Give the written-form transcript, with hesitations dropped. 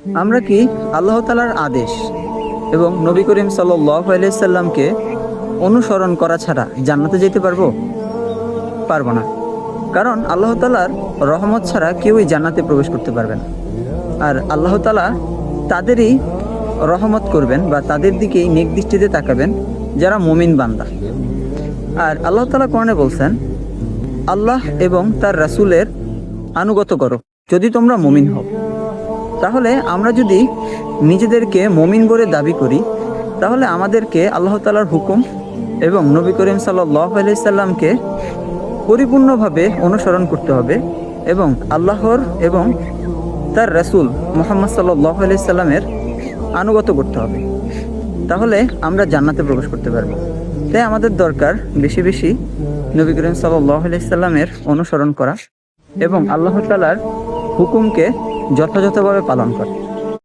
আমরা কি আল্লাহ তাআলার আদেশ এবং নবী করিম সাল্লাল্লাহু আলাইহি সাল্লামকে অনুসরণ করা ছাড়া জান্নাতে যেতে পারবো? পারবো না। কারণ আল্লাহ তাআলার রহমত ছাড়া কেউই জান্নাতে প্রবেশ করতে পারবে না। আর আল্লাহ তাআলা তাদেরই রহমত করবেন বা তাদের দিকেই নেক দৃষ্টিতে তাকাবেন যারা মুমিন বান্দা। আর আল্লাহ তাআলা কোরআনে বলছেন, আল্লাহ এবং তার রাসূলের আনুগত্য করো যদি তোমরা মুমিন হও। তাহলে আমরা যদি নিজেদেরকে মুমিন বলে দাবি করি, তাহলে আমাদেরকে আল্লাহ তাআলার হুকুম এবং নবী করিম সাল্লাল্লাহু আলাইহি সাল্লামকে পরিপূর্ণভাবে অনুসরণ করতে হবে এবং আল্লাহর এবং তার রাসূল মুহাম্মদ সাল্লাল্লাহু আলাইহি সাল্লামের আনুগত্য করতে হবে। তাহলে আমরা জান্নাতে প্রবেশ করতে পারবো। তাই আমাদের দরকার বেশি বেশি নবী করিম সাল্লাল্লাহু আলাইহি সাল্লামের অনুসরণ করা এবং আল্লাহ তাআলার হুকুমকে যথাযথভাবে পালন করা।